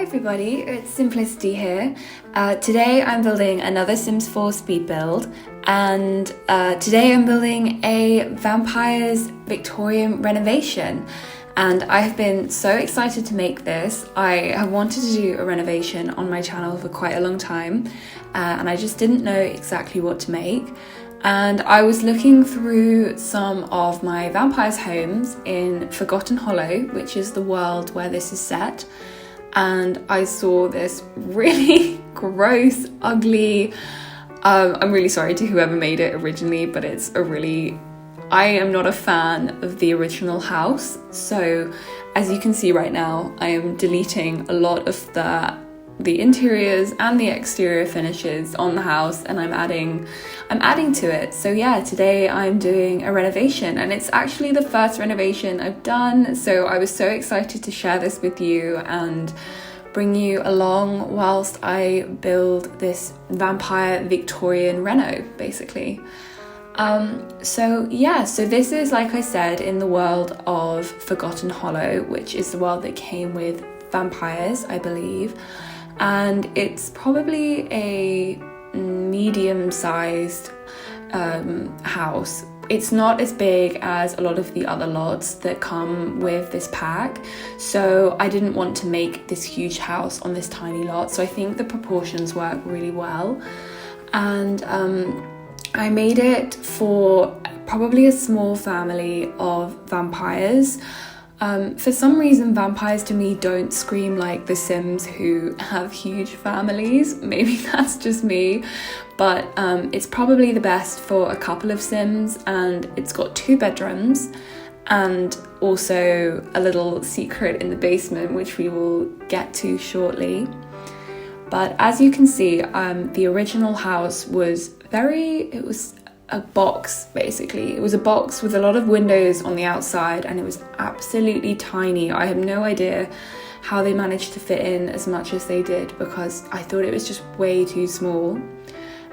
Hi everybody, it's Simplicity here. Today I'm building another Sims 4 speed build, and today I'm building a Vampires Victorian renovation. And I have been so excited to make this. I have wanted to do a renovation on my channel for quite a long time, and I just didn't know exactly what to make. And I was looking through some of my vampires' homes in Forgotten Hollow, which is the world where this is set. And I saw this really gross, ugly, I'm really sorry to whoever made it originally, but I am not a fan of the original house. So as you can see right now, I am deleting a lot of the interiors and the exterior finishes on the house, and I'm adding to it. So yeah, today I'm doing a renovation, and it's actually the first renovation I've done, so I was so excited to share this with you and bring you along whilst I build this vampire Victorian reno, basically. So this is, like I said, in the world of Forgotten Hollow, which is the world that came with vampires, I believe. And it's probably a medium-sized house. It's not as big as a lot of the other lots that come with this pack, so I didn't want to make this huge house on this tiny lot, so I think the proportions work really well. And I made it for probably a small family of vampires. For some reason, vampires to me don't scream like the Sims who have huge families. Maybe that's just me, but it's probably the best for a couple of Sims, and it's got 2 bedrooms and also a little secret in the basement, which we will get to shortly. But as you can see, the original house was a box, basically. It was a box with a lot of windows on the outside, and it was absolutely tiny. I have no idea how they managed to fit in as much as they did, because I thought it was just way too small.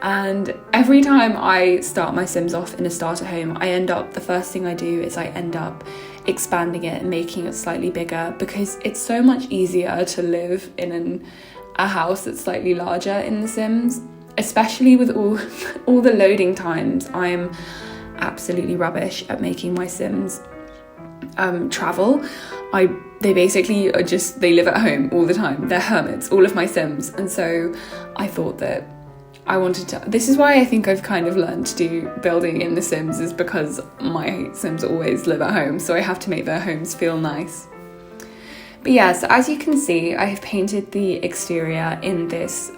And every time I start my Sims off in a starter home, the first thing I do is I end up expanding it and making it slightly bigger, because it's so much easier to live in a house that's slightly larger in The Sims. Especially with all the loading times. I'm absolutely rubbish at making my Sims travel. They basically they live at home all the time. They're hermits, all of my Sims. And so I thought that this is why I think I've kind of learned to do building in The Sims, is because my Sims always live at home, so I have to make their homes feel nice. But yeah, so as you can see, I have painted the exterior in this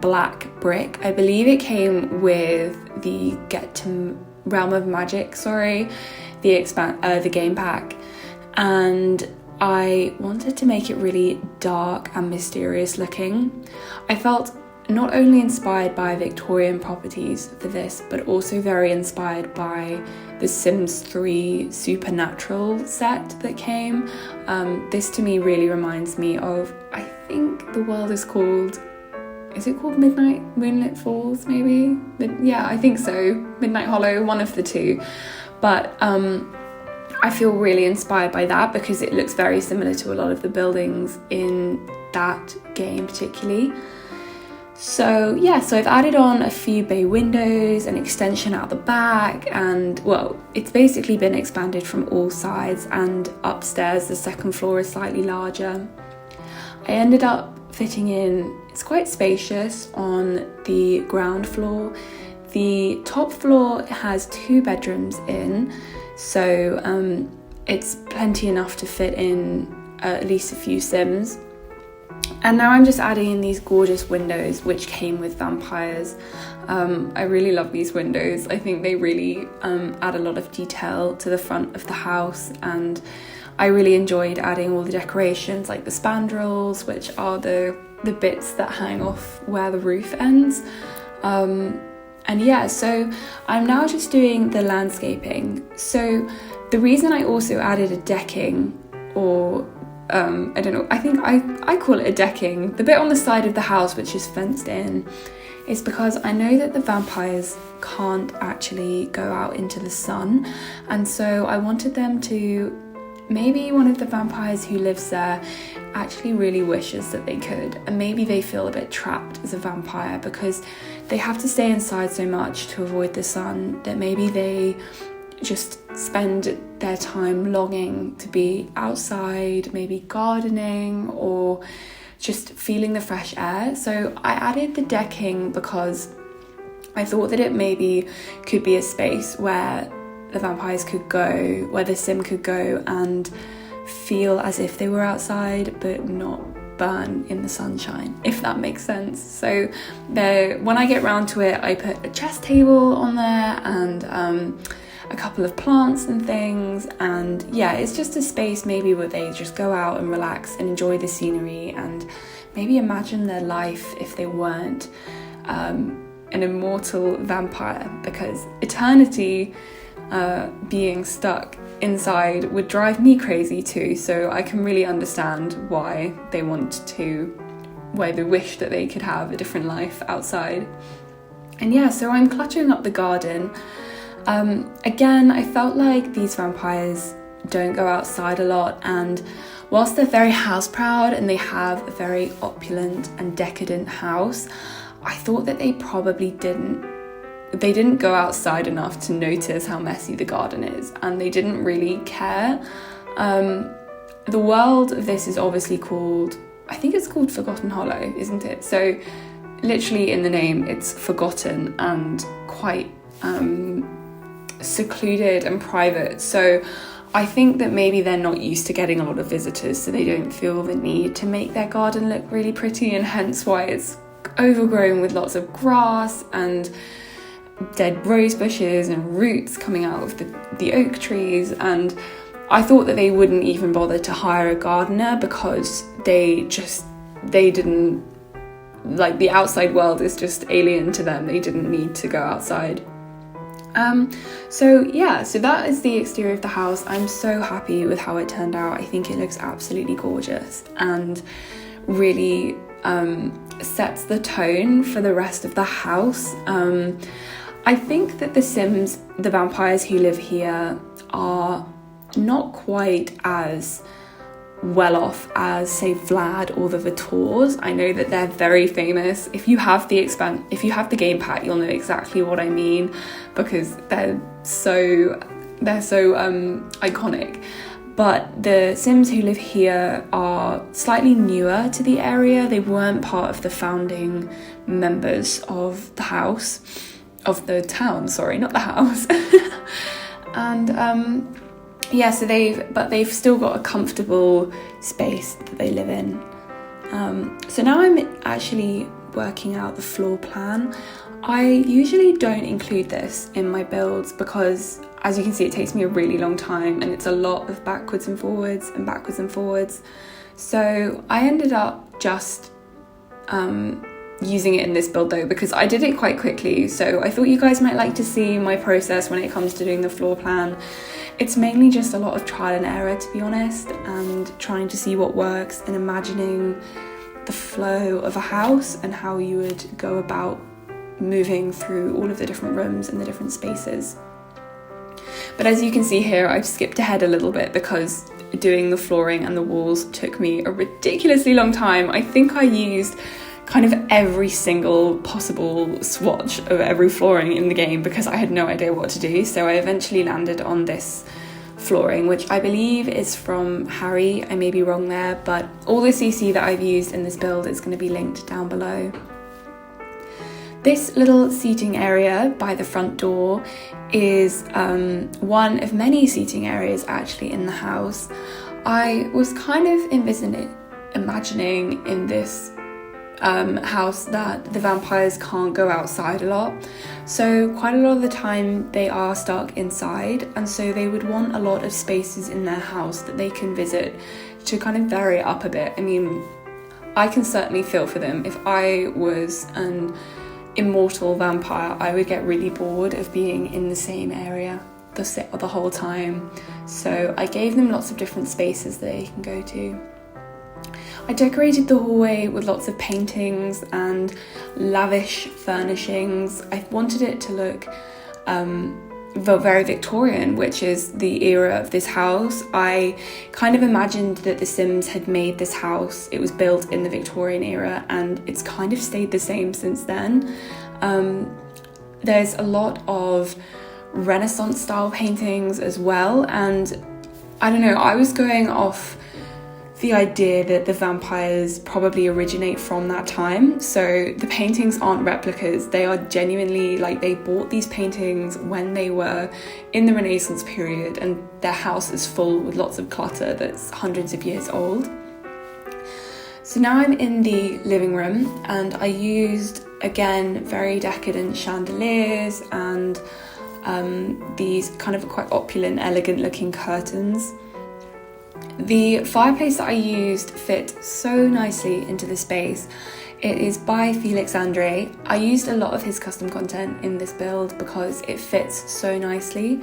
black brick. I believe it came with the Realm of Magic, the game pack. And I wanted to make it really dark and mysterious looking. I felt not only inspired by Victorian properties for this, but also very inspired by the Sims 3 Supernatural set that came. This to me really reminds me of, I think the world is called Moonlit Falls, maybe? Yeah, I think so. Midnight Hollow, one of the two. But I feel really inspired by that, because it looks very similar to a lot of the buildings in that game particularly. So I've added on a few bay windows, an extension out the back, and well, it's basically been expanded from all sides, and upstairs the second floor is slightly larger. I ended up fitting in, it's quite spacious on the ground floor. The top floor has 2 bedrooms in, so it's plenty enough to fit in at least a few Sims. And now I'm just adding in these gorgeous windows which came with vampires. I really love these windows. I think they really add a lot of detail to the front of the house, and I really enjoyed adding all the decorations like the spandrels, which are the bits that hang off where the roof ends. So I'm now just doing the landscaping. So the reason I also added a decking, or I don't know, I think I call it a decking, the bit on the side of the house which is fenced in, is because I know that the vampires can't actually go out into the sun, and so I wanted them to maybe one of the vampires who lives there actually really wishes that they could, and maybe they feel a bit trapped as a vampire because they have to stay inside so much to avoid the sun, that maybe they just spend their time longing to be outside, maybe gardening or just feeling the fresh air. So I added the decking because I thought that it maybe could be a space where the vampires could go, where the sim could go and feel as if they were outside but not burn in the sunshine, if that makes sense. So when I get round to it, I put a chess table on there and a couple of plants and things, and yeah, it's just a space maybe where they just go out and relax and enjoy the scenery and maybe imagine their life if they weren't an immortal vampire, because eternity being stuck inside would drive me crazy too. So I can really understand why they wish that they could have a different life outside. And yeah, so I'm cluttering up the garden. Again, I felt like these vampires don't go outside a lot, and whilst they're very house proud and they have a very opulent and decadent house, I thought that they probably didn't go outside enough to notice how messy the garden is, and they didn't really care. The world of this is obviously called, I think it's called Forgotten Hollow, isn't it? So literally in the name it's forgotten and quite secluded and private. So I think that maybe they're not used to getting a lot of visitors, so they don't feel the need to make their garden look really pretty, and hence why it's overgrown with lots of grass and dead rose bushes and roots coming out of the oak trees. And I thought that they wouldn't even bother to hire a gardener because they didn't, like, the outside world is just alien to them. They didn't need to go outside. So that is the exterior of the house. I'm so happy with how it turned out. I think it looks absolutely gorgeous and really sets the tone for the rest of the house. I think that the vampires who live here are not quite as well off as, say, Vlad or the Vitors. I know that they're very famous. If you have the game pack, you'll know exactly what I mean, because they're so iconic. But the Sims who live here are slightly newer to the area. They weren't part of the founding members of the house, of the town, sorry, not the house. And so they've still got a comfortable space that they live in. So now I'm actually working out the floor plan. I usually don't include this in my builds because, as you can see, it takes me a really long time and it's a lot of backwards and forwards. So I ended up just using it in this build though, because I did it quite quickly. So I thought you guys might like to see my process when it comes to doing the floor plan. It's mainly just a lot of trial and error, to be honest, and trying to see what works and imagining the flow of a house and how you would go about moving through all of the different rooms and the different spaces. But as you can see here, I've skipped ahead a little bit because doing the flooring and the walls took me a ridiculously long time. I think I used kind of every single possible swatch of every flooring in the game because I had no idea what to do. So I eventually landed on this flooring, which I believe is from Harry. I may be wrong there, but all the CC that I've used in this build is going to be linked down below. This little seating area by the front door is one of many seating areas actually in the house. I was kind of imagining in this house that the vampires can't go outside a lot, so quite a lot of the time they are stuck inside, and so they would want a lot of spaces in their house that they can visit to kind of vary it up a bit. I mean, I can certainly feel for them. If I was an immortal vampire, I would get really bored of being in the same area the whole time, so I gave them lots of different spaces that they can go to. I decorated the hallway with lots of paintings and lavish furnishings. I wanted it to look very Victorian, which is the era of this house. I kind of imagined that The Sims had made this house. It was built in the Victorian era and it's kind of stayed the same since then. There's a lot of Renaissance style paintings as well, and I don't know, I was going off the idea that the vampires probably originate from that time. So the paintings aren't replicas, they are genuinely, like, they bought these paintings when they were in the Renaissance period and their house is full with lots of clutter that's hundreds of years old. So now I'm in the living room and I used, again, very decadent chandeliers and these kind of quite opulent, elegant looking curtains. The fireplace that I used fit so nicely into the space. It is by Felix Andre. I used a lot of his custom content in this build because it fits so nicely.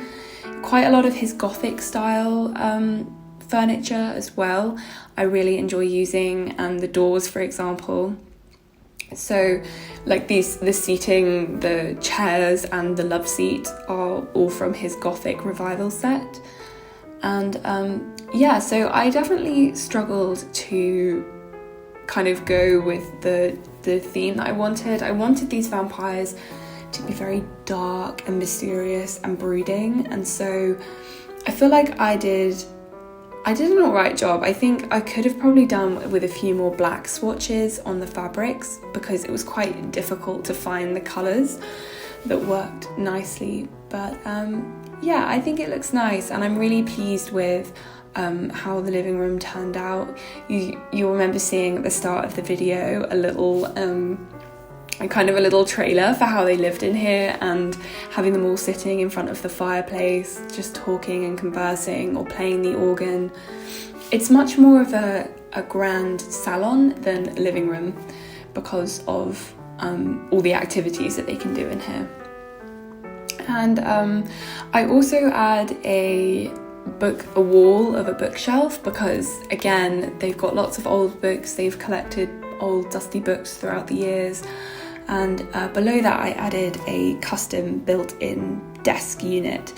Quite a lot of his Gothic style furniture as well I really enjoy using, and the doors, for example. So like the seating, the chairs and the love seat are all from his Gothic revival set. And so I definitely struggled to kind of go with the theme that I wanted. I wanted these vampires to be very dark and mysterious and brooding, and so I feel like I did an alright job. I think I could have probably done with a few more black swatches on the fabrics because it was quite difficult to find the colours that worked nicely, but I think it looks nice and I'm really pleased with how the living room turned out. You'll remember seeing at the start of the video a little trailer for how they lived in here, and having them all sitting in front of the fireplace just talking and conversing or playing the organ. It's much more of a grand salon than a living room because of all the activities that they can do in here. And I also add a wall of a bookshelf because, again, they've got lots of old books. They've collected old dusty books throughout the years. And below that I added a custom built-in desk unit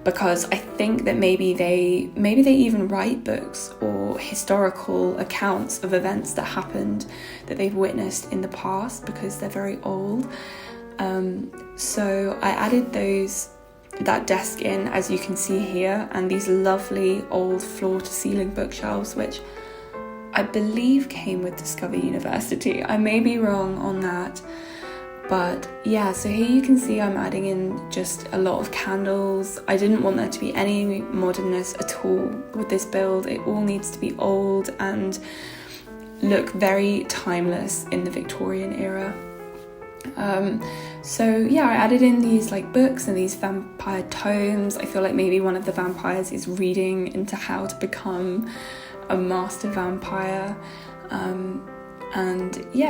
because I think that maybe they even write books or historical accounts of events that happened that they've witnessed in the past because they're very old. So I added that desk in, as you can see here, and these lovely old floor-to-ceiling bookshelves, which I believe came with Discover University. I may be wrong on that. But yeah, so here you can see I'm adding in just a lot of candles. I didn't want there to be any modernness at all with this build. It all needs to be old and look very timeless in the Victorian era. I added in these like books and these vampire tomes. I feel like maybe one of the vampires is reading into how to become a master vampire.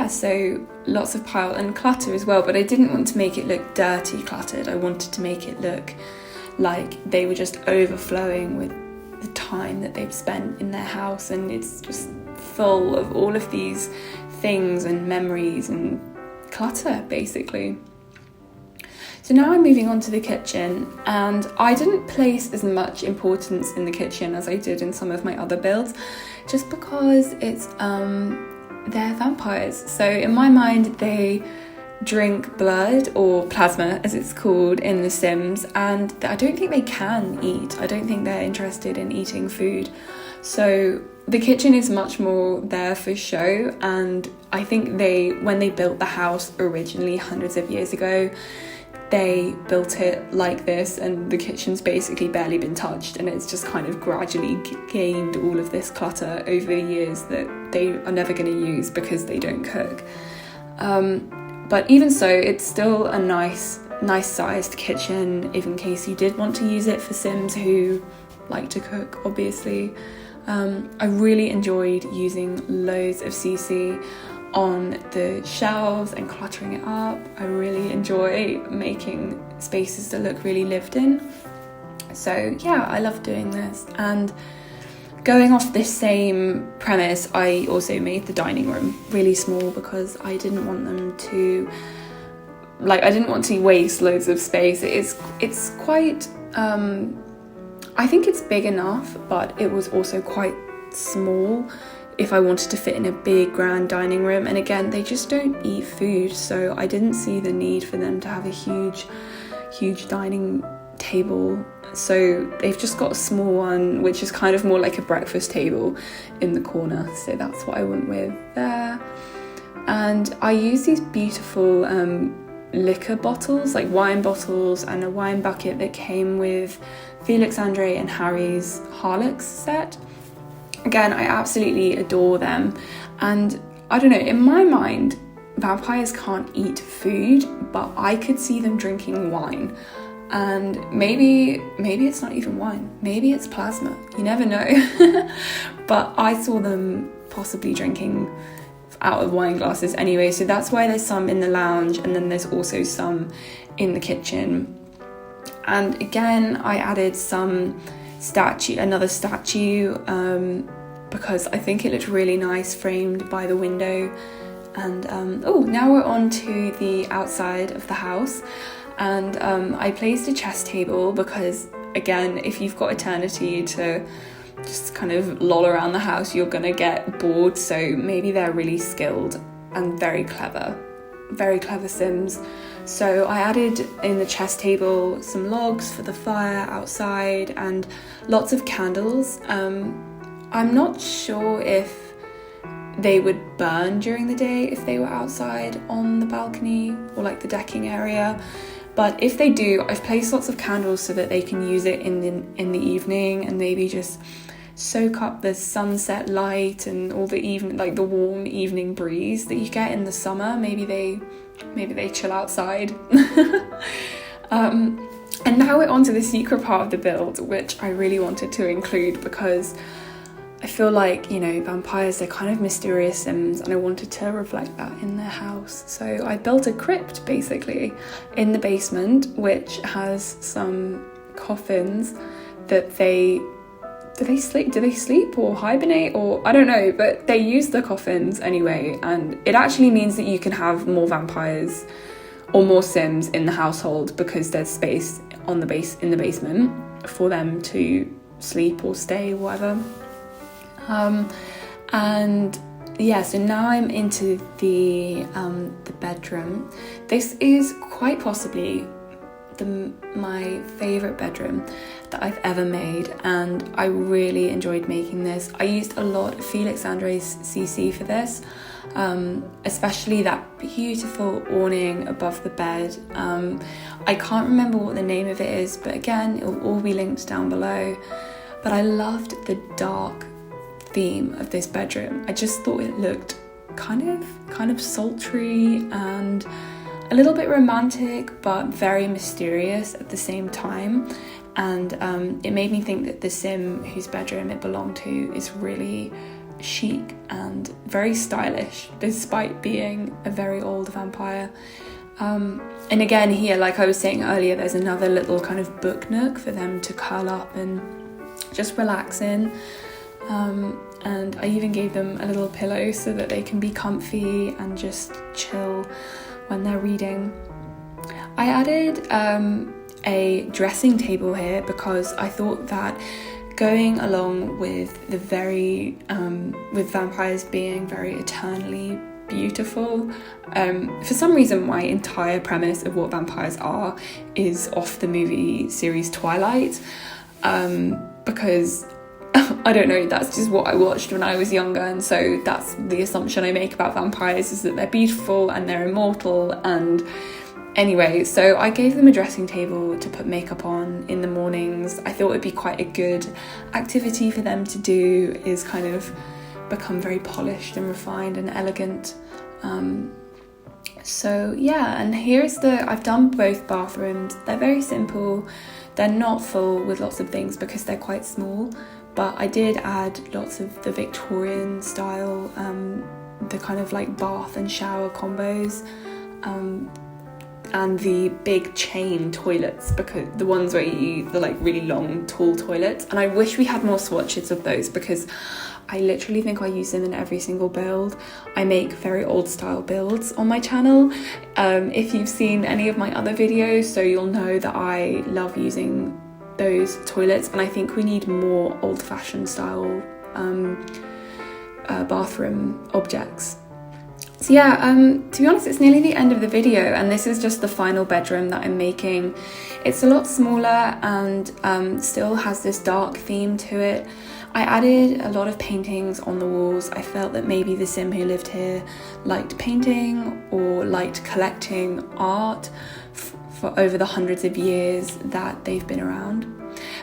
So lots of pile and clutter as well, but I didn't want to make it look dirty cluttered. I wanted to make it look like they were just overflowing with the time that they've spent in their house, and it's just full of all of these things and memories and clutter, basically. So now I'm moving on to the kitchen, and I didn't place as much importance in the kitchen as I did in some of my other builds, just because it's they're vampires. So in my mind, they drink blood, or plasma as it's called in The Sims, and I don't think they can eat. I don't think they're interested in eating food. So the kitchen is much more there for show, and I think when they built the house originally hundreds of years ago, they built it like this, and the kitchen's basically barely been touched, and it's just kind of gradually gained all of this clutter over the years that they are never going to use because they don't cook. But even so, it's still a nice sized kitchen, if in case you did want to use it for Sims who like to cook, obviously. I really enjoyed using loads of CC on the shelves and cluttering it up. I really enjoy making spaces that look really lived in. So yeah, I love doing this. And going off this same premise, I also made the dining room really small because I didn't want them to like, I didn't want to waste loads of space. It's quite, I think it's big enough, but it was also quite small if I wanted to fit in a big grand dining room. And again, they just don't eat food, so I didn't see the need for them to have a huge dining table. So they've just got a small one, which is kind of more like a breakfast table in the corner. So that's what I went with there. And I use these beautiful liquor bottles, like wine bottles, and a wine bucket that came with Felix Andre and Harry's Harlux set. Again, I absolutely adore them. And I don't know, in my mind, vampires can't eat food, but I could see them drinking wine. And maybe it's not even wine, maybe it's plasma, you never know. But I saw them possibly drinking out of wine glasses anyway, so that's why there's some in the lounge, and then there's also some in the kitchen. And again, I added another statue, because I think it looked really nice framed by the window. And now we're on to the outside of the house. And I placed a chess table because, again, if you've got eternity to just kind of loll around the house, you're gonna get bored. So maybe they're really skilled and very clever Sims. So I added in the chess table some logs for the fire outside and lots of candles. I'm not sure if they would burn during the day if they were outside on the balcony or like the decking area. But if they do, I've placed lots of candles so that they can use it in the evening and maybe just soak up the sunset light and all the warm evening breeze that you get in the summer. Maybe they chill outside. And now we're on to the secret part of the build, which I really wanted to include because I feel like, vampires, they're kind of mysterious Sims, and I wanted to reflect that in their house. So I built a crypt, basically, in the basement, which has some coffins that do they sleep or hibernate, or I don't know, but they use the coffins anyway, and it actually means that you can have more vampires or more Sims in the household because there's space in the basement for them to sleep or stay, whatever. So now I'm into the bedroom. This is quite possibly my favourite bedroom that I've ever made, and I really enjoyed making this. I used a lot of Felix Andre's CC for this, especially that beautiful awning above the bed. I can't remember what the name of it is, but again, it'll all be linked down below. But I loved the dark theme of this bedroom. I just thought it looked kind of sultry and a little bit romantic, but very mysterious at the same time. And it made me think that the Sim whose bedroom it belonged to is really chic and very stylish, despite being a very old vampire. And again, here, like I was saying earlier, there's another little kind of book nook for them to curl up and just relax in. And I even gave them a little pillow so that they can be comfy and just chill when they're reading. I added a dressing table here because I thought that going along with with vampires being very eternally beautiful, for some reason my entire premise of what vampires are is off the movie series Twilight, because I don't know, that's just what I watched when I was younger, and so that's the assumption I make about vampires, is that they're beautiful and they're immortal. And anyway, so I gave them a dressing table to put makeup on in the mornings. I thought it'd be quite a good activity for them to do, is kind of become very polished and refined and elegant. So yeah, and I've done both bathrooms. They're very simple, they're not full with lots of things because they're quite small, but I did add lots of the Victorian style, the kind of like bath and shower combos. and the big chain toilets, because the ones where you use the like really long tall toilets. And I wish we had more swatches of those, because I literally think I use them in every single build. I make very old style builds on my channel. If you've seen any of my other videos, so you'll know that I love using those toilets, and I think we need more old-fashioned style bathroom objects. So yeah, to be honest, it's nearly the end of the video, and this is just the final bedroom that I'm making. It's a lot smaller and still has this dark theme to it. I added a lot of paintings on the walls. I felt that maybe the sim who lived here liked painting or liked collecting art for over the hundreds of years that they've been around.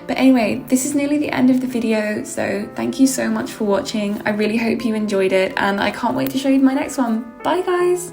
But anyway, this is nearly the end of the video, so thank you so much for watching. I really hope you enjoyed it, and I can't wait to show you my next one. Bye guys!